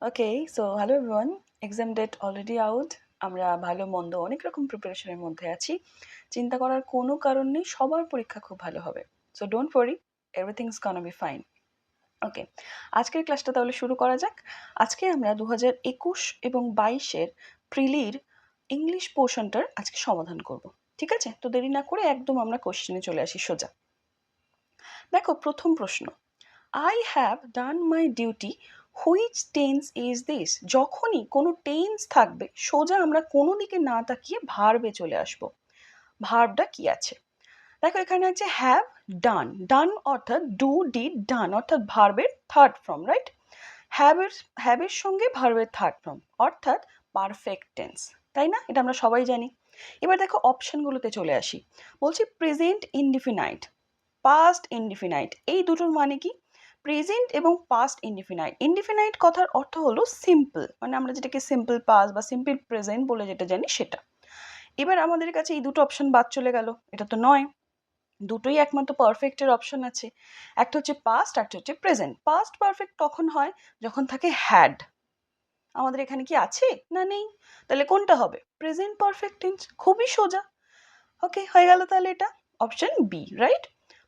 ওকে, so hello everyone. Exam date already out. আমরা ভালো মন্দ অনেক রকম প্রিপারেশনের মধ্যে আছি। চিন্তা করার কোনো কারণ নেই, সবার পরীক্ষা খুব ভালো হবে। So don't worry, everything is gonna be fine. Okay, আজকের ক্লাসটা তাহলে শুরু করা যাক। আজকে আমরা 2021 এবং 22-এর প্রিলির ইংলিশ পোর্শনটার আজকে সমাধান করব। ঠিক আছে? তো দেরি না করে একদম আমরা কোশ্চেনে চলে আসি সোজা। দেখো, প্রথম প্রশ্ন, I have done my duty. Which tense is this? যখনই কোনো টেন্স থাকবে সোজা আমরা কোনো দিকে না তাকিয়ে ভার্বে চলে আসব। ভার্বটা কি আছে? দেখো, এখানে আছে হ্যাভ ডান। ডান অর্থাৎ ডু ডিড ডান অর্থাৎ ভার্বের থার্ড ফর্ম, রাইট? হ্যাভের সঙ্গে ভার্বের থার্ড ফর্ম অর্থাৎ পারফেক্ট টেন্স, তাই না? এটা আমরা সবাই জানি। এবার দেখো অপশনগুলোতে চলে আসি। বলছি প্রেজেন্ট ইনডিফিনাইট, পাস্ট ইনডিফিনাইট, এই দুটোর মানে কি? প্রেজেন্ট এবং পাস্ট ইনডিফিনাইট। ইনডিফিনাইট কথার অর্থ হলো সিম্পল, মানে আমরা যেটাকে সিম্পল পাস্ট বা সিম্পল প্রেজেন্ট বলে যেটা জানি সেটা। এবার আমাদের কাছে এই দুটো অপশন বাদ চলে গেল, এটা তো নয়। দুটোই একমাত্র পারফেক্টের অপশন আছে, একটা হচ্ছে পাস্ট, একটা হচ্ছে প্রেজেন্ট। পাস্ট পারফেক্ট তখন হয় যখন থাকে হ্যাড। আমাদের এখানে কি আছে? না, নেই। তাহলে কোনটা হবে? Present perfect tense. খুবই সোজা। ওকে, হয়ে গেল তাহলে এটা অপশন বি, রাইট?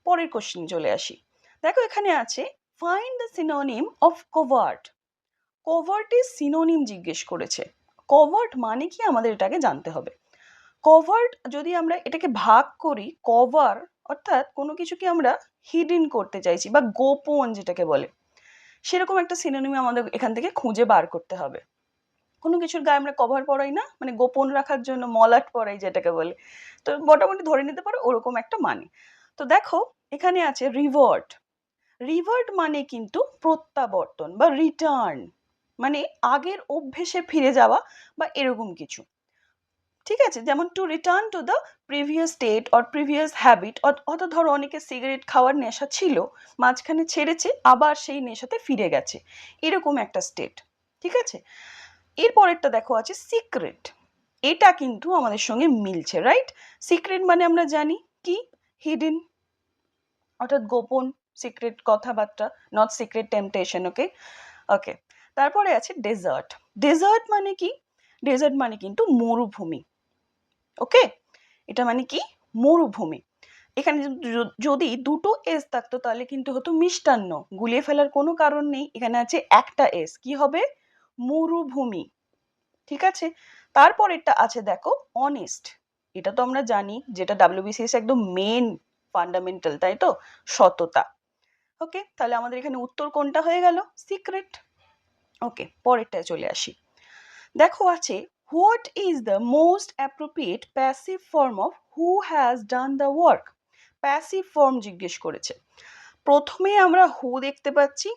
পরের কোশ্চেন চলে আসি। দেখো, এখানে আছে find the synonym of covert. কোভার্টের সিনোনিম জিজ্ঞেস করেছে। কভার্ট মানে কি আমাদের এটাকে জানতে হবে। কভার্ট যদি আমরা এটাকে ভাগ করি, কভার অর্থাৎ কোনো কিছুকে আমরা হিডেন করতে চাইছি বা গোপন যেটাকে বলে, সেরকম একটা সিনোনিম আমাদের এখান থেকে খুঁজে বার করতে হবে। কোনো কিছুর গায়ে আমরা কভার পরাই না, মানে গোপন রাখার জন্য মলাট পরাই যেটাকে বলে, তো মোটামুটি ধরে নিতে পারো ওরকম একটা মানে। তো দেখো, এখানে আছে রিভার্ট। রিভার্ট মানে কিন্তু প্রত্যাবর্তন বা রিটার্ন, মানে আগের অভ্যেসে ফিরে যাওয়া বা এরকম কিছু। ঠিক আছে, যেমন to return to the previous state or previous habit. অত ধরো অনেকে সিগারেট খাওয়ার নেশা ছিল, মাঝখানে ছেড়েছে, আবার সেই নেশাতে ফিরে গেছে, এরকম একটা স্টেট। ঠিক আছে, এর পরেরটা দেখো আছে সিক্রেট। এটা কিন্তু আমাদের সঙ্গে মিলছে, রাইট? সিক্রেট মানে আমরা জানি কি, হিডেন অর্থাৎ গোপন, সিক্রেট কথাবার্তা, নট সিক্রেট টেম্পটেশন। ওকে ওকে, তারপরে আছে ডেজার্ট। ডেজার্ট মানে কি? ডেজার্ট মানে কিন্তু মরুভূমি। ওকে, এটা মানে কি? মরুভূমি। এখানে যদি দুটো এস থাকতো তাহলে কিন্তু হতো মিষ্টান্ন, গুলিয়ে ফেলার কোনো কারণ নেই। এখানে আছে একটা এস, কি হবে? মরুভূমি। ঠিক আছে, তারপরেরটা আছে দেখো অনেস্ট। এটা তো আমরা জানি, যেটা ডাব্লিউবিসিএস একদম মেন ফান্ডামেন্টাল, তাই তো? সততা। ওকে, তাহলে আমাদের এখানে উত্তর কোনটা হয়ে গেল? সিক্রেট। ওকে, পরেরটায় চলে আসি। দেখো আছে what is the most appropriate passive form of who has done the work. Passive form জিজ্ঞেস করেছে। প্রথমে আমরা হু দেখতে পাচ্ছি।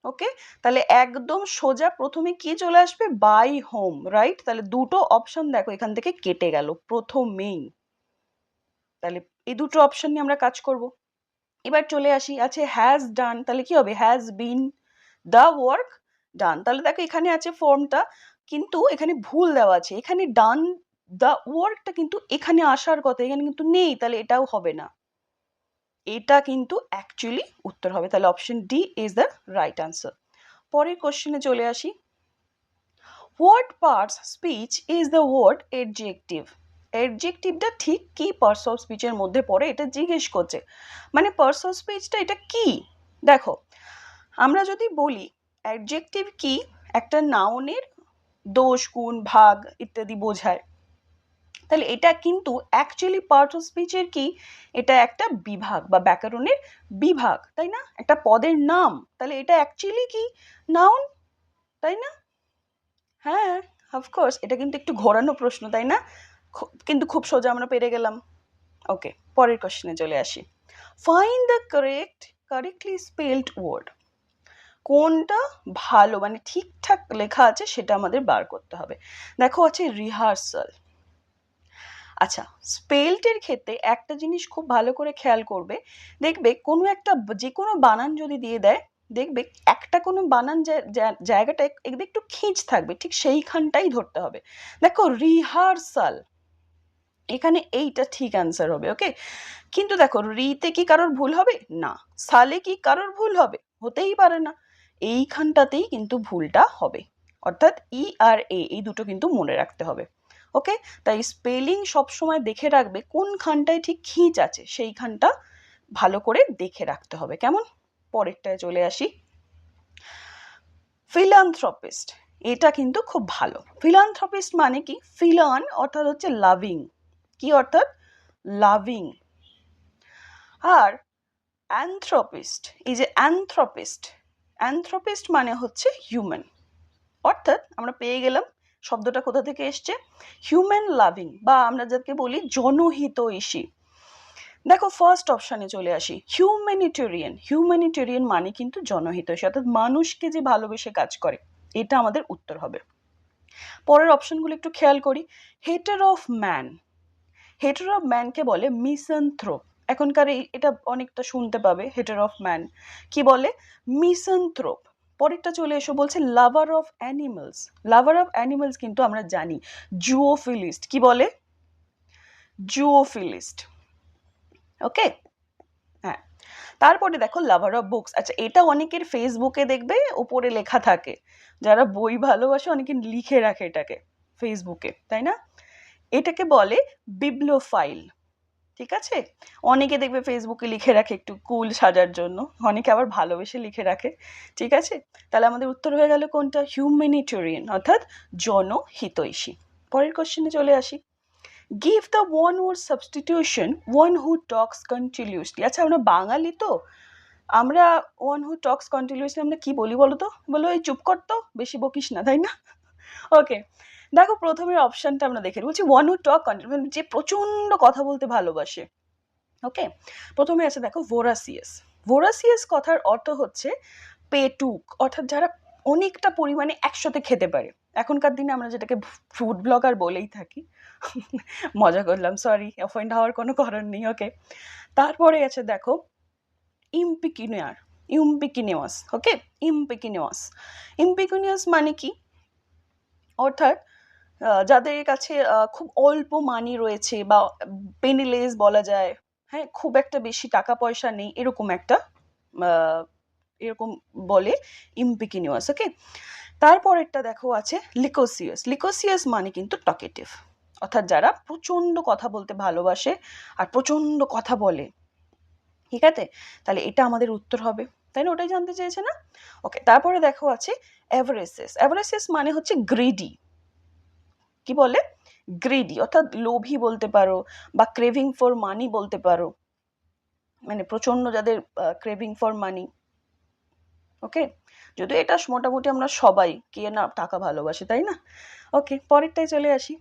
ওকে, তাহলে একদম সোজা প্রথমে কি চলে আসবে? By home, right? তাহলে দুটো অপশন দেখো এখান থেকে কেটে গেল প্রথমেই। তাহলে এই দুটো অপশন নিয়ে আমরা কাজ করব। এবার চলে আসি, আছে হ্যাজ ডান, তাহলে কি হবে? Has been the work done. তাহলে দেখো এখানে আছে ফর্মটা, কিন্তু এখানে ভুল দেওয়া আছে। এখানে ডান দ্য ওয়ার্কটা কিন্তু এখানে আসার কথা, এখানে কিন্তু নেই, তাহলে এটাও হবে না। এটা কিন্তু অ্যাকচুয়ালি উত্তর হবে, তাহলে option D is the right answer. পরের কোশ্চেনে চলে আসি। What parts speech is the word adjective. এডজেক্টিভটা ঠিক কি পার্টস অফ স্পিচের মধ্যে পড়ে এটা জিজ্ঞেস করছে, মানে পার্টস অফ স্পিচটা এটা কি। দেখো, আমরা যদি বলি অ্যাডজেক্টিভ কি, একটা নাউনের দোষ গুণ ভাগ ইত্যাদি বোঝায়, তাহলে এটা কিন্তু অ্যাকচুয়ালি পার্ট অফ স্পিচের কি, এটা একটা বিভাগ বা ব্যাকরণের বিভাগ, তাই না? একটা পদের নাম, তাহলে এটা অ্যাকচুয়ালি কি? নাউন, তাই না? হ্যাঁ, অফকোর্স, এটা কিন্তু একটু ঘোরানো প্রশ্ন, তাই না? কিন্তু খুব সোজা আমরা পেরে গেলাম। ওকে, পরের কোশ্চেনে চলে আসি। Find the correctly spelled word. কোনটা ভালো, মানে ঠিকঠাক লেখা আছে সেটা আমাদের বার করতে হবে। দেখো আছে রিহার্সাল। আচ্ছা, স্পেলটের ক্ষেত্রে একটা জিনিস খুব ভালো করে খেয়াল করবে, দেখবে কোনো একটা যে কোনো বানান যদি দিয়ে দেয়, দেখবে একটা কোনো বানান জায়গাটা একটু খিঁচ থাকবে, ঠিক সেইখানটাই ধরতে হবে। দেখো রিহার্সাল, এখানে এইটা ঠিক অ্যান্সার হবে। ওকে, কিন্তু দেখো রিতে কি কারোর ভুল হবে? না। সালে কি কারোর ভুল হবে? হতেই পারে না। এইখানটাতেই কিন্তু ভুলটা হবে। অর্থাৎ ই আর এ এই দুটো কিন্তু মনে রাখতে হবে। ওকে, তাই স্পেলিং সবসময় দেখে রাখবে কোনখানটায় ঠিক খিঁচ আছে, সেইখানটা ভালো করে দেখে রাখতে হবে। কেমন? পরেরটায় চলে আসি। ফিলান্থ্রপিস্ট, এটা কিন্তু খুব ভালো। ফিলান্থ্রপিস্ট মানে কি? ফিলান অর্থাৎ হচ্ছে লাভিং। কি অর্থাৎ? লাভিং। আর অ্যানথ্রপিস্ট, এই যে অ্যানথ্রপিস্ট, অ্যানথ্রপিস্ট মানে হচ্ছে হিউম্যান। অর্থাৎ আমরা পেয়ে গেলাম শব্দটা কোথা থেকে এসছে? হিউম্যান লাভিং, বা আমরা যাকে বলি জনহিতৈষী। দেখো ফার্স্ট অপশানে চলে আসি, হিউম্যানিটেরিয়ান। হিউম্যানিটেরিয়ান মানে কিন্তু জনহিতৈষী, অর্থাৎ মানুষকে যে ভালোবেসে কাজ করে, এটা আমাদের উত্তর হবে। পরের অপশনগুলো একটু খেয়াল করি। Hater of man, hater of ম্যানকে বলে মিসানথ্রোপ। এখনকার এটা অনেকটা শুনতে পাবে, হেটার অফ ম্যান কি বলে? মিসানথ্রোপ। পরেরটা চলে এসো, বলছে lover of animals. Lover of animals কিন্তু আমরা জানি জুওফিলিস্ট। কি বলে? জুওফিলিস্ট। ওকে, হ্যাঁ। তারপরে দেখো লাভার অফ বুকস। আচ্ছা, এটা অনেকের ফেসবুকে দেখবে ওপরে লেখা থাকে, যারা বই ভালোবাসে অনেকে লিখে রাখে এটাকে ফেসবুকে, তাই না? এটাকে বলে বিবলোফাইল। ঠিক আছে, অনেকে দেখবে ফেসবুকে লিখে রাখে একটু কুল সাজার জন্য, অনেকে আবার ভালোবেসে লিখে রাখে। ঠিক আছে, তাহলে আমাদের উত্তর হয়ে গেল কোনটা? হিউম্যানিটেরিয়ান, অর্থাৎ জনহিতৈষী। পরের কোশ্চেনে চলে আসি। Give the one word substitution one who talks continuously. আচ্ছা, আমরা বাঙালি তো, আমরা ওয়ান হু টক্স কন্টিনিউসলি আমরা কি বলি বলো তো? বলো এই চুপ কর তো, বেশি বকিস না, তাই না? ওকে, দেখো প্রথমের অপশনটা আমরা দেখে বলছি ওয়ান হু টক কন্টিনিউস, যে প্রচন্ড কথা বলতে ভালোবাসে। ওকে, প্রথমে আছে দেখো ভোরাসিয়াস। ভোরাসিয়াস কথার অর্থ হচ্ছে পেটুক, অর্থাৎ যারা অনেকটা পরিমাণে একসাথে খেতে পারে। এখনকার দিনে আমরা যেটাকে ফুড ব্লগার বলেই থাকি। মজা করলাম, সরি, অফেন্ড হওয়ার কোনো কারণ নেই। ওকে, তারপরে আছে দেখো ইম্পিকিনিয়ার, ইম্পিকিনিয়াস। ওকে, ইম্পিকিনিয়াস। ইম্পিকিনিয়াস মানে কি? অর্থাৎ যাদের কাছে খুব অল্প মানি রয়েছে, বা পেনিলেস বলা যায়, হ্যাঁ, খুব একটা বেশি টাকা পয়সা নেই, এরকম একটা এরকম বলে ইম্পিকিনিয়াস। ওকে, তারপরেরটা দেখো আছে লিকোসিয়াস। লিকোসিয়াস মানে কিন্তু টকেটিভ, অর্থাৎ যারা প্রচন্ড কথা বলতে ভালোবাসে আর প্রচন্ড কথা বলে। ঠিক আছে, তাহলে এটা আমাদের উত্তর হবে, তাই না? ওটাই জানতে চেয়েছে না? ওকে, তারপরে দেখো আছে অ্যাভারেসিস। অ্যাভারেসিস মানে হচ্ছে গ্রিডি। কি বলে? গ্রিডি, অর্থাৎ লোভী বলতে পারো, বা ক্রেভিং ফর মানি বলতে পারো, মানে প্রচন্ড যাদের ক্রেভিং ফর মানি। ওকে, যদিও এটা মোটামুটি আমরা সবাই কে না টাকা ভালোবাসে, তাই না? ওকে, পরেরটায় চলে আসি।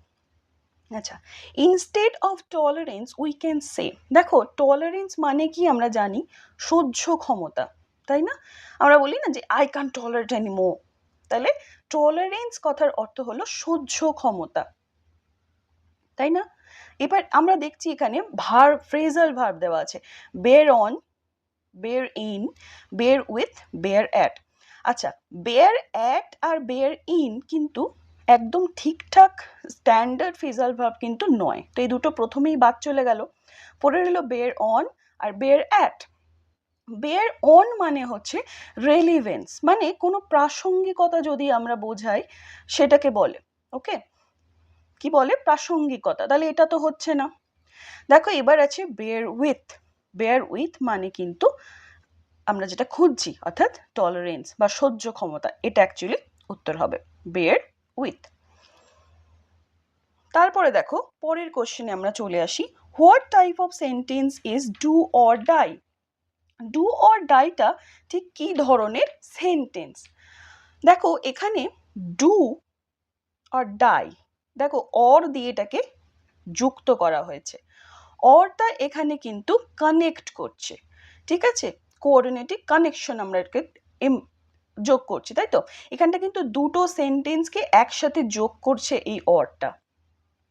আচ্ছা, instead of tolerance we can say. দেখো টলারেন্স মানে কি আমরা জানি, সহ্য ক্ষমতা, তাই না? আমরা বলি না যে আই ক্যান টলারেট এনিমোর, তাহলে টলারেন্স কথার অর্থ হলো সহ্য ক্ষমতা, তাই না? এবার আমরা দেখছি এখানে ভার্ব, ফ্রেজাল ভার্ব দেওয়া আছে, bear on, bear in, bear with, bear at. আচ্ছা, বেয়ার অ্যাট আর বেয়ার ইন কিন্তু একদম ঠিকঠাক স্ট্যান্ডার্ড ফ্রেজাল ভার্ব কিন্তু নয়, তো এই দুটো প্রথমেই বাদ চলে গেল। পরে রইল বেয়ার অন আর বেয়ার অ্যাট। বেয়ার অন মানে হচ্ছে রেলিভেন্স, মানে কোনো প্রাসঙ্গিকতা যদি আমরা বোঝাই সেটাকে বলে। ওকে, কি বলে? প্রাসঙ্গিকতা। তাহলে এটা তো হচ্ছে না। দেখো এবার আছে বেয়ার উইথ। বেয়ার উইথ মানে কিন্তু আমরা যেটা খুঁজছি, অর্থাৎ টলারেন্স বা সহ্য ক্ষমতা, এটা অ্যাকচুয়ালি উত্তর হবে বেয়ার উইথ। তারপরে দেখো পরের কোশ্চেনে আমরা চলে আসি, what type of sentence is do or die. Do or ডাইটা ঠিক কি ধরনের সেন্টেন্স? দেখো এখানে ডু আর ডাই, দেখো অর দিয়ে এটাকে যুক্ত করা হয়েছে, অরটা এখানে কিন্তু কানেক্ট করছে। ঠিক আছে, কোঅর্ডিনেটিভ কানেকশন আমরা এটাকে যোগ করছি, তাই তো? এখানটা কিন্তু দুটো সেন্টেন্সকে একসাথে যোগ করছে এই অরটা,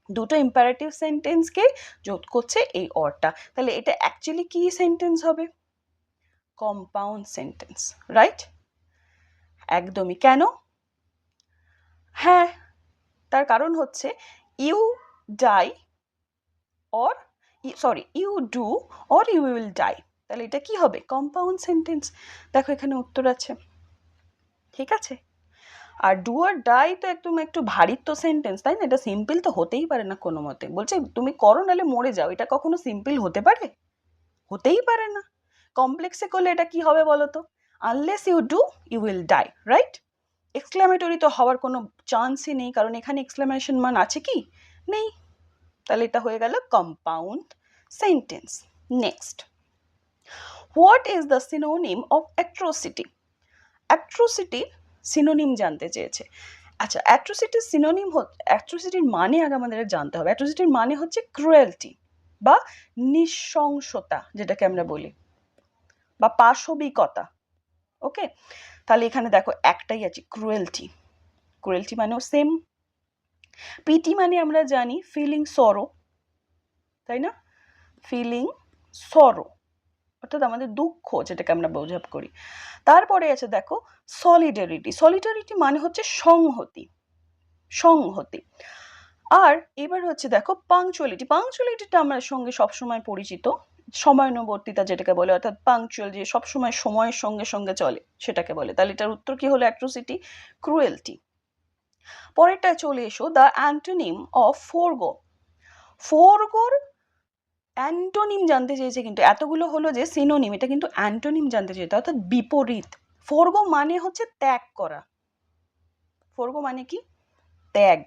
দুটো ইম্পারেটিভ সেন্টেন্সকে যোগ করছে এই অরটা। তাহলে এটা অ্যাকচুয়ালি কি সেন্টেন্স হবে? Compound sentence, right? একদমই। কেন? হ্যাঁ, তার কারণ হচ্ছে you die or sorry you do or you will die, তাহলে এটা কি হবে? Compound sentence. দেখো এখানে উত্তর আছে। ঠিক আছে, আর ডু আর ডাই তো একটু ভারী তো সেন্টেন্স, তাই না? এটা সিম্পল তো হতেই পারে না কোনো মতে। বলছে তুমি করো নাহলে মরে যাও, এটা কখনো সিম্পল হতে পারে? হতেই পারে না। কমপ্লেক্সে করলে এটা কি হবে বলো তো? Unless you do you will die, right? Exclamatory তো হওয়ার কোনো চান্সই নেই, কারণ এখানে এক্সক্লামেশন মান আছে কি? নেই। তাহলে এটা হয়ে গেল compound sentence. Next, what is the synonym of atrocity? Atrocity synonym জানতে চেয়েছে। আচ্ছা, অ্যাট্রোসিটির সিনোনিম, অ্যাট্রোসিটির মানে আগে আমাদের জানতে হবে। অ্যাট্রোসিটির মানে হচ্ছে ক্রুয়েলটি বা নৃশংসতা, যেটাকে আমরা বলি, বা পাশবিকতা। ওকে, তাহলে এখানে দেখো একটাই আছে, ক্রুয়েলটি। ক্রুয়েলটি মানেও সেম। পিটি মানে আমরা জানি ফিলিং সরো, তাই না? ফিলিং সরো অর্থাৎ আমাদের দুঃখ, যেটাকে আমরা বোঝাব করি। তারপরে আছে দেখো সলিডারিটি। সলিডারিটি মানে হচ্ছে সংহতি, সংহতি। আর এবার হচ্ছে দেখো পাংচুয়ালিটি। পাংচুয়ালিটিটা আমার সঙ্গে সবসময় পরিচিত, সময়ানুবর্তিতা যেটাকে বলে, অর্থাৎ পাংচুয়াল, যে সবসময় সময়ের সঙ্গে সঙ্গে চলে, সেটাকে বলে। তাহলে এটার উত্তর কি হলো? Atrocity, cruelty. পরেরটায় চলে এসো, দ্য অ্যান্টোনিম অফ ফোরগো। ফোরগোর অ্যান্টোনিম জানতে চেয়েছে, কিন্তু এতগুলো হলো যে সিনোনিম, এটা কিন্তু অ্যান্টোনিম জানতে চেয়েছে, অর্থাৎ বিপরীত। ফোরগো মানে হচ্ছে ত্যাগ করা। ফোরগো মানে কি? ত্যাগ।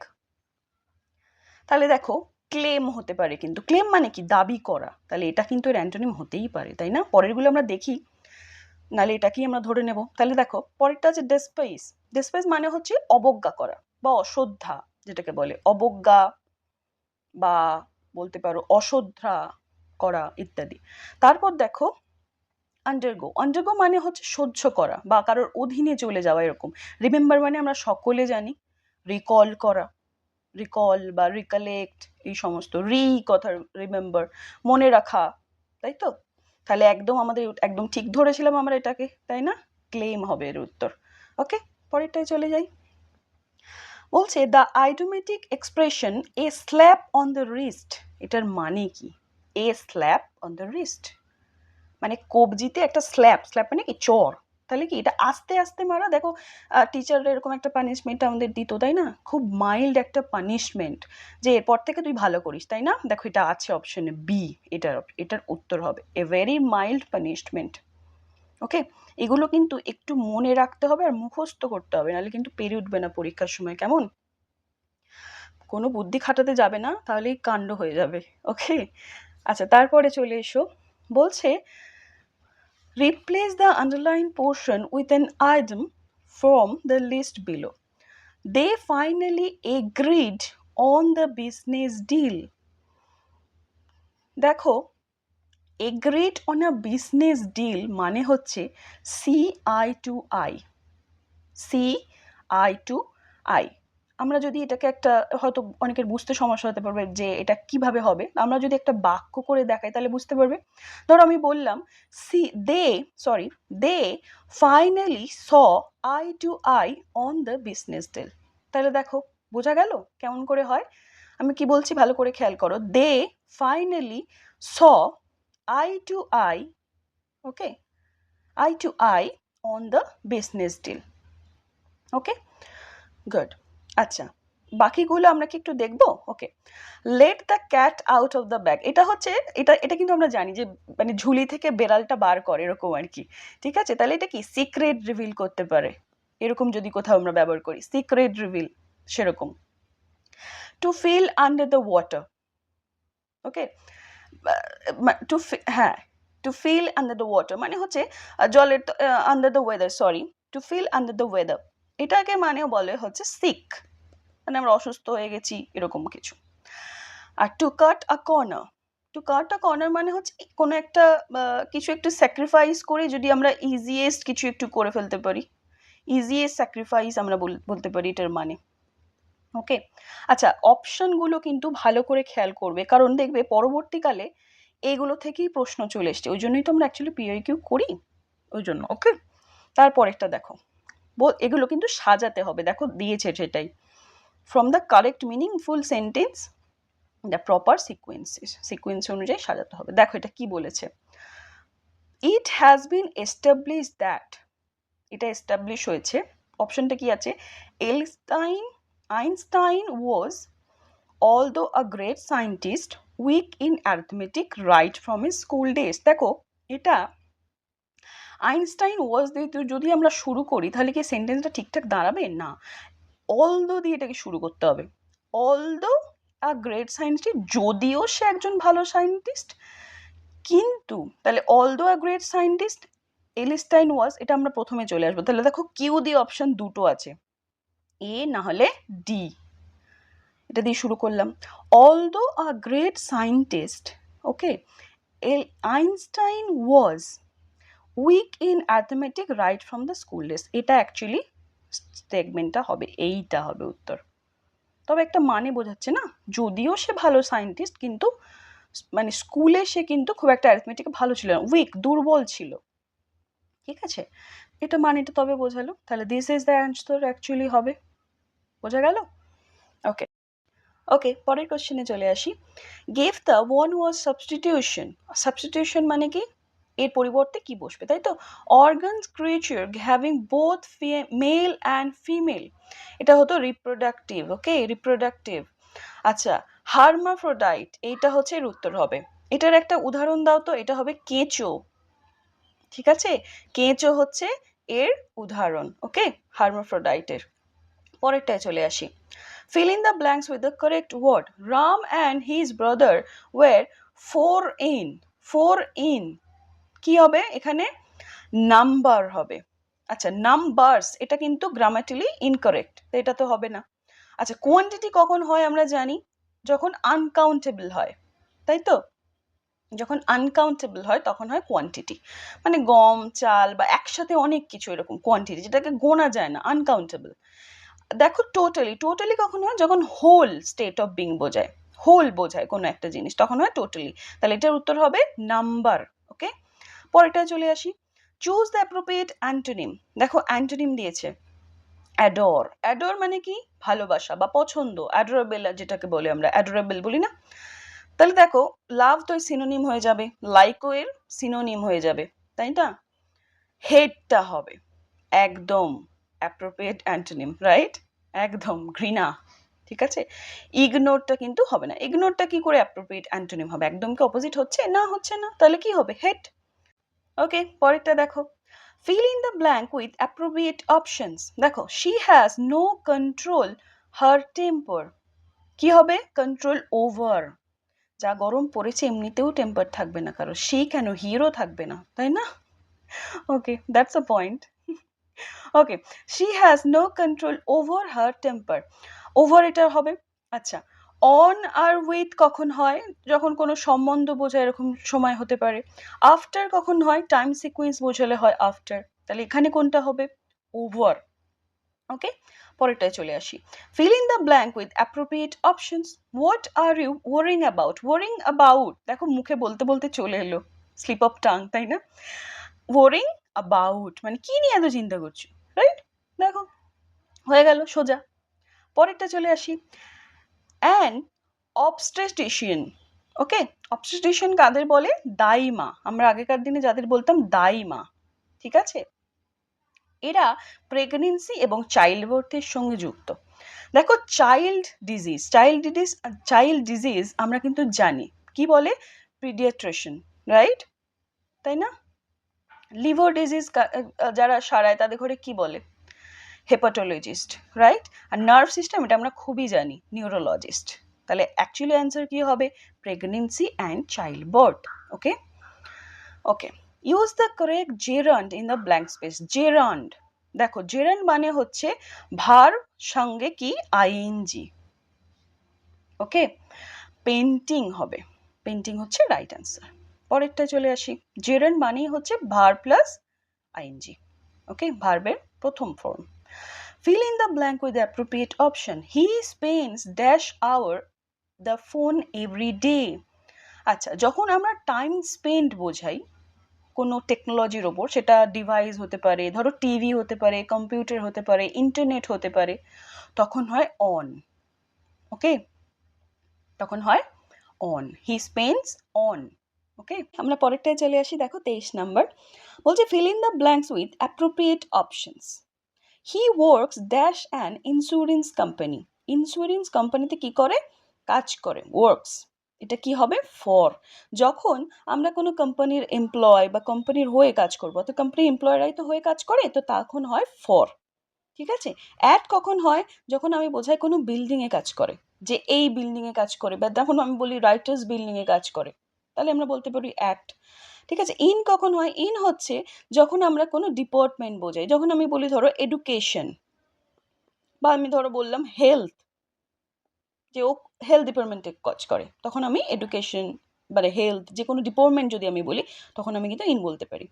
তাহলে দেখো ক্লেম হতে পারে, কিন্তু ক্লেম মানে কি? দাবি করা। তাহলে এটা কিন্তু এর অ্যান্টোনিম হতেই পারে, তাই না? পরেরগুলো আমরা দেখি, নাহলে এটাকেই আমরা ধরে নেব। তাহলে দেখো পরেরটা আছে ডেসপাইস। ডেসপাইস মানে হচ্ছে অবজ্ঞা করা বা অশ্রদ্ধা, যেটাকে বলে অবজ্ঞা বা বলতে পারো অশ্রদ্ধা করা ইত্যাদি। তারপর দেখো আন্ডারগো। আন্ডারগো মানে হচ্ছে সহ্য করা বা কারোর অধীনে চলে যাওয়া, এরকম। রিমেম্বার মানে আমরা সকলে জানি রিকল করা, রিকল বা রিকালেক্ট, এই সমস্ত। কথা রিমেম্বার, মনে রাখা, তাই তো? তাহলে একদম আমাদের একদম ঠিক ধরেছিলাম আমরা এটাকে, তাই না? ক্লেম হবে এর উত্তর। ওকে, পরেরটায় চলে যাই। বলছে the idiomatic expression a slap on the wrist, এটার মানে কি? A slap on the wrist মানে কবজিতে একটা স্ল্যাপ। স্ল্যাপ মানে কি? চর। তাহলে কি এটা আস্তে আস্তে মারা? দেখো টিচাররা এরকম একটা পানিশমেন্ট আমাদের দিত, তাই না? খুব মাইল্ড একটা পানিশমেন্ট, যে এরপর থেকে তুই ভালো করিস, তাই না? দেখো এটা আছে অপশনে বি, এটার উত্তর হবে এ ভেরি মাইল্ড পানিশমেন্ট। ওকে, এগুলো কিন্তু একটু মনে রাখতে হবে আর মুখস্থ করতে হবে, নাহলে কিন্তু পেরে উঠবে না পরীক্ষার সময়, কেমন? কোনো বুদ্ধি খাটাতে যাবে না, তাহলেই কাণ্ড হয়ে যাবে। ওকে, আচ্ছা তারপরে চলে এসো। বলছে replace the underlined portion with an item from the list below. They finally agreed on the business deal. দেখো agreed on a business deal মানে হচ্ছে CI to I, CI to I। আমরা যদি এটাকে একটা, হয়তো অনেকের বুঝতে সমস্যা হতে পারবে যে এটা কিভাবে হবে, আমরা যদি একটা বাক্য করে দেখাই তাহলে বুঝতে পারবে। ধরো আমি বললাম they finally saw eye to eye on the business deal. তাহলে দেখো বোঝা গেল কেমন করে হয়। আমি কি বলছি ভালো করে খেয়াল করো, they finally saw eye to eye, okay, eye to eye on the business deal. Okay, good. আচ্ছা, বাকিগুলো আমরা কি একটু দেখবো? Okay, let the cat out of the bag. এটা হচ্ছে, এটা কিন্তু আমরা জানি যে মানে ঝুলি থেকে বেড়ালটা বার করে, এরকম আর কি। ঠিক আছে, তাহলে এটা কি? সিক্রেট রিভিল করতে পারে, এরকম যদি কোথাও আমরা ব্যবহার করি, সিক্রেট রিভিল, সেরকম। To feel under the water, okay, হ্যাঁ, to feel under the water মানে হচ্ছে জলের, under the weather, sorry, to feel under the weather, এটাকে মানে বলে হচ্ছে সিক, মানে আমরা অসুস্থ হয়ে গেছি, এরকম কিছু। আর to cut a corner, to cut a corner মানে হচ্ছে কোনো একটা কিছু একটু স্যাক্রিফাইস করে যদি আমরা ইজিয়েস্ট কিছু একটু করে ফেলতে পারি, ইজিয়েস্ট স্যাক্রিফাইস আমরা বলতে পারি এটার মানে। ওকে, আচ্ছা অপশনগুলো কিন্তু ভালো করে খেয়াল করবে, কারণ দেখবে পরবর্তীকালে এইগুলো থেকেই প্রশ্ন চলে এসছে, ওই জন্যই তো আমরা অ্যাকচুয়ালি পিআইকিউ করি, ওই জন্য। ওকে, তারপরেরটা দেখো, এগুলো কিন্তু সাজাতে হবে, দেখো দিয়েছে সেটাই। From the correct meaningful sentence the proper sequence অনুযায়ী সাজাতে হবে। দেখো এটা কি বলেছে, it has been establish that, এটা এস্টাবলিশ হয়েছে। অপশনটা কি আছে? Einstein was, although a great scientist, weak in arithmetic right from his school days. দেখো এটা আইনস্টাইন ওয়াজ দিয়ে যদি আমরা শুরু করি তাহলে কি সেন্টেন্সটা ঠিকঠাক দাঁড়াবে না, অলদো দিয়ে এটাকে শুরু করতে হবে। অলদো আ গ্রেট সায়েন্টিস্ট, যদিও সে একজন ভালো সায়েন্টিস্ট, কিন্তু তাহলে অলদো আ গ্রেট সায়েন্টিস্ট এলিস্টাইন ওয়াজ, এটা আমরা প্রথমে চলে আসবো। তাহলে দেখো কিউ দিয়ে অপশন দুটো আছে, এ না হলে ডি, এটা দিয়ে শুরু করলাম। Although a great scientist, okay, Einstein was weak in arithmetic right from the school days, এটা অ্যাকচুয়ালি স্টেটমেন্টটা হবে, এইটা হবে উত্তর। তবে একটা মানে বোঝাচ্ছে না, যদিও সে ভালো সায়েন্টিস্ট কিন্তু মানে স্কুলে সে কিন্তু খুব একটা অ্যারিথমেটিকে ভালো ছিল না, উইক, দুর্বল ছিল, ঠিক আছে, এটা মানেটা তবে বোঝালো। তাহলে this is the answer actually হবে, বোঝা গেল? ওকে ওকে, পরের কোশ্চেনে চলে আসি। Gave the one was substitution, substitution মানে কি এর পরিবর্তে কি বসবে, তাই তো, organs creature having both male and female, এটা হতো রিপ্রোডাক্টিভ, ওকে, রিপ্রোডাক্টিভ। আচ্ছা, হার্মাফ্রোডাইট, এইটা হচ্ছে এর উত্তর হবে। এটার একটা উদাহরণ দাও তো, এটা হবে কেঁচো, ঠিক আছে, কেঁচো হচ্ছে এর উদাহরণ, ওকে, হার্মাফ্রোডাইটের। পরেরটায় চলে আসি। Fill in the blanks with the correct word. Ram and his brother were four in কি হবে এখানে, নাম্বার হবে। আচ্ছা, নাম্বারস এটা কিন্তু গ্রামাটিক্যালি ইনকারেক্ট, তো এটা তো হবে না। আচ্ছা, কোয়ান্টিটি কখন হয় আমরা জানি, যখন আনকাউন্টেবল হয়, তাই তো, যখন আনকাউন্টেবল হয় তখন হয় কোয়ান্টিটি, মানে গম চাল বা একসাথে অনেক কিছু এরকম কোয়ান্টিটি, যেটাকে গোনা যায় না, আনকাউন্টেবল। দেখো টোটালি কখন হয়, যখন হোল স্টেট অফ বিং বোঝায়, হোল বোঝায় কোনো একটা জিনিস, তখন হয় টোটালি। তাহলে এটার উত্তর হবে নাম্বার, ওকে। পরেরটা চলে আসি। চুজ দ্য অ্যাপ্রোপ্রিয়েট অ্যান্টোনিম, দেখো অ্যান্টোনিম দিয়েছে অ্যাডোর, অ্যাডোর মানে কি ভালোবাসা বা পছন্দ, অ্যাডোরেবল যেটাকে বলে আমরা, অ্যাডোরেবল বলি না, তাহলে দেখো লাভ তো সিনোনিম হয়ে যাবে, লাইকও এর সিনোনিম হয়ে যাবে, তাই না, হেটটা হবে একদম অ্যাপ্রোপ্রিয়েট অ্যান্টোনিম, রাইট, একদম ঘৃণা, ঠিক আছে। ইগনোরটা কিন্তু হবে না, ইগনোরটা কি করে অ্যাপ্রোপ্রিয়েট অ্যান্টোনিম হবে, একদম কি অপোজিট হচ্ছে না, হচ্ছে না, তাহলে কি হবে, হেট। ওকে, পরেরটা দেখো। Fill in the blank with appropriate options, দেখো she has no control her temper, কি হবে, কন্ট্রোল ওভার, যা গরম পড়েছে এমনিতেও টেম্পার থাকবে না কারো, সে কেন হিরো থাকবে না, তাই না, okay, that's a point. Okay, she has no control over her temper, over এটা হবে। আচ্ছা, অন আর উইথ কখন হয়, যখন কোনো সম্বন্ধ বোঝায় এরকম সময় হতে পারে। আফটার কখন হয়, টাইম সিকুয়েন্স বোঝালে হয় আফটার, তাহলে এখানে কোনটা হবে, ওভার, ওকে। পরেরটায় চলে আসি। Fill in the blank with appropriate options. What are you warring about, warring about, দেখো মুখে বলতে বলতে চলে এলো, স্লিপ অফ টাং, তাই না, ওয়ারিং অ্যাবাউট মানে কি নিয়ে এত চিন্তা করছো, রাইট, দেখো হয়ে গেল সোজা। পরেরটা চলে আসি। অ্যান অবস্টেট্রিশিয়ান, ওকে, অবস্টেট্রিশিয়ান কাদের বলে, দাইমা, আমরা আগেকার দিনে যাদের বলতাম দাইমা, ঠিক আছে, এরা প্রেগনেন্সি এবং চাইল্ড বার্থের সঙ্গে যুক্ত। দেখো চাইল্ড ডিজিজ আমরা কিন্তু জানি কি বলে, পিডিয়াট্রিশিয়ান, রাইট, তাই না, লিভার ডিজিজ যারা সারায় তাদের ঘরে কি বলে, হেপাটোলজিস্ট, রাইট, আর নার্ভ সিস্টেম এটা আমরা খুবই জানি, নিউরোলজিস্ট। তাহলে অ্যাকচুয়ালি অ্যান্সার কি হবে, pregnancy and child birth, okay okay. Use the correct gerund in the blank space, gerund, দেখো জেরান্ড মানে হচ্ছে ভার সঙ্গে কি আইএনজি, ওকে, পেন্টিং হবে, পেন্টিং হচ্ছে রাইট অ্যান্সার। পরেরটা চলে আসি। জেরান্ড মানেই হচ্ছে ভার প্লাস আইএনজি, ওকে, ভার্বের প্রথম form. Fill in the blank with the appropriate option. He spends dash hour the phone every day. আচ্ছা, যখন আমরা টাইম স্পেন্ড বোঝাই কোনো টেকনোলজির ওপর, সেটা ডিভাইস হতে পারে, ধরো টিভি হতে পারে, কম্পিউটার হতে পারে, ইন্টারনেট হতে পারে, তখন হয় অন, ওকে, তখন হয় অন, হি স্পেন্ডস অন, ওকে। আমরা পরেরটায় চলে আসি, দেখো 23 নাম্বার বলছে feel in the blanks with appropriate options. He works dash an insurance company. Insurance কোম্পানিতে কি করে? কাজ করে, ওয়ার্কস। এটা কি হবে? ফর। যখন আমরা কোনো কোম্পানির এমপ্লয় বা কোম্পানির হয়ে কাজ করবো, তো কোম্পানি এমপ্লয়রাই তো হয়ে কাজ করে, তো তখন হয় ফর। ঠিক আছে? অ্যাট কখন হয়? যখন আমি বোঝাই কোনো বিল্ডিংয়ে কাজ করে, যে এই বিল্ডিংয়ে কাজ করে, বা যখন আমি বলি রাইটার্স বিল্ডিংয়ে কাজ করে, তাহলে আমরা বলতে পারি অ্যাট। ঠিক আছে? ইন কখন হয়? ইন হচ্ছে যখন আমরা কোনো ডিপার্টমেন্ট বোঝাই, যখন আমি বলি ধরো এডুকেশন, বা আমি ধরো বললাম হেলথ, যে ও হেলথ ডিপার্টমেন্টে কাজ করে, তখন আমি এডুকেশন মানে হেলথ যে কোনো ডিপার্টমেন্ট যদি আমি বলি, তখন আমি কিন্তু ইন বলতে পারি।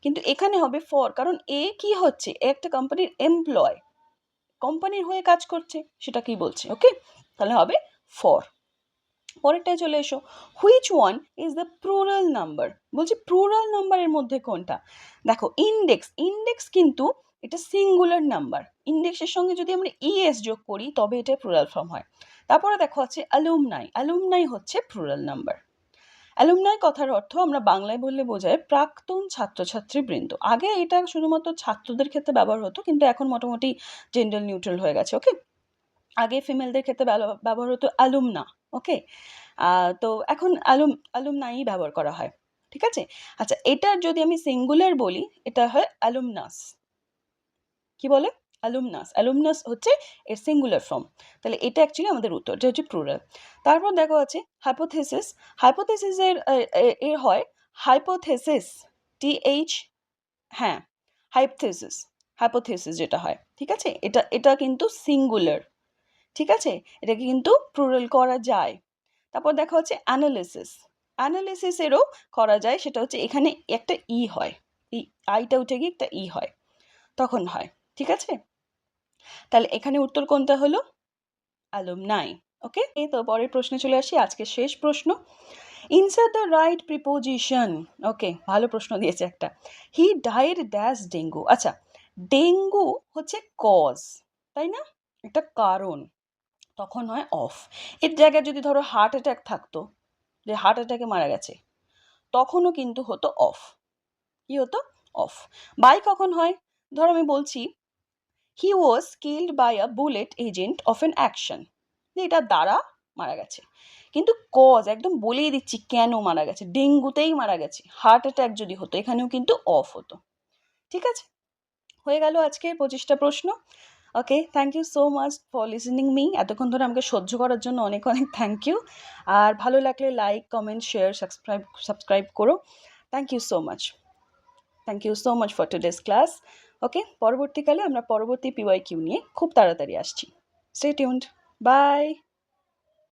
কিন্তু এখানে হবে ফর, কারণ এ কি হচ্ছে? একটা কোম্পানির এমপ্লয়, কোম্পানির হয়ে কাজ করছে, সেটা কি বলছে? ওকে, তাহলে হবে ফর। পরেরটায় চলে এসো। Which one is the plural number? বলছি প্লুরাল নাম্বারের মধ্যে কোনটা? দেখো ইন্ডেক্স, ইন্ডেক্স কিন্তু এটা সিঙ্গুলার নাম্বার। ইন্ডেক্সের সঙ্গে যদি আমরা ইএস যোগ করি তবে এটা প্লুরাল ফর্ম হয়। তারপরে দেখো আছে অ্যালুমনাই। অ্যালুমনাই হচ্ছে প্লুরাল নাম্বার। অ্যালুমনাই কথার অর্থ আমরা বাংলায় বললে বোঝায় প্রাক্তন ছাত্রছাত্রীবৃন্দ। আগে এটা শুধুমাত্র ছাত্রদের ক্ষেত্রে ব্যবহার হতো, কিন্তু এখন মোটামুটি জেন্ডার নিউট্রাল হয়ে গেছে। ওকে, আগে ফিমেলদের ক্ষেত্রে ব্যবহার হতো অ্যালুমনা। ওকে, তো এখন অ্যালুমনাই ব্যবহার করা হয়। ঠিক আছে? আচ্ছা, এটার যদি আমি সিঙ্গুলার বলি, এটা হয় অ্যালুমনাস। কি বলে? অ্যালুমনাস। অ্যালুমনাস হচ্ছে এর সিঙ্গুলার ফর্ম। তাহলে এটা অ্যাকচুয়ালি আমাদের উত্তর, এটা হচ্ছে প্লুরাল। তারপর দেখো আছে হাইপোথেসিস। হাইপোথেসিসের এর হয় হাইপোথেসিস, TH, হ্যাঁ, হাইপোথেসিস, হাইপোথেসিস যেটা হয়। ঠিক আছে? এটা এটা কিন্তু সিঙ্গুলার। ঠিক আছে? এটাকে কিন্তু প্লুরাল করা যায়। তারপর দেখা হচ্ছে অ্যানালিসিস। অ্যানালিসিসেরও করা যায়, সেটা হচ্ছে এখানে একটা ই হয়, এই আইটা উঠে গিয়ে একটা ই হয়, তখন হয়। ঠিক আছে? তাহলে এখানে উত্তর কোনটা হলো? অ্যালুমনাই। ওকে, তো পরের প্রশ্নে চলে আসি, আজকের শেষ প্রশ্ন। Insert the right preposition. Okay, ভালো প্রশ্ন দিয়েছে একটা। He died dash dengue. আচ্ছা, ডেঙ্গু হচ্ছে কজ, তাই না? একটা কারণ, তখন হয় অফ। এর জায়গায় যদি ধরো হার্ট অ্যাটাক থাকতো, যে হার্ট অ্যাটাকে মারা গেছে, তখনও কিন্তু হতো অফ। কি হতো? অফ। বাই কখন হয়? ধরো আমি বলছি he was killed by a bullet agent of an action, এটার দ্বারা মারা গেছে, কিন্তু কজ একদম বলেই দিচ্ছি কেন মারা গেছে, ডেঙ্গুতেই মারা গেছে। হার্ট অ্যাটাক যদি হতো, এখানেও কিন্তু অফ হতো। ঠিক আছে? হয়ে গেল আজকে 25টা প্রশ্ন। Okay, thank you so much for listening me. এতক্ষণ ধরে আমাকে সহ্য করার জন্য অনেক অনেক থ্যাংক ইউ। আর ভালো লাগলে লাইক, কমেন্ট, শেয়ার, সাবস্ক্রাইব করো। Thank you so much. Thank you so much for today's class. Okay, পরবর্তীকালে আমরা পরবর্তী PYQ নিয়ে খুব তাড়াতাড়ি আসছি। Stay tuned. বাই।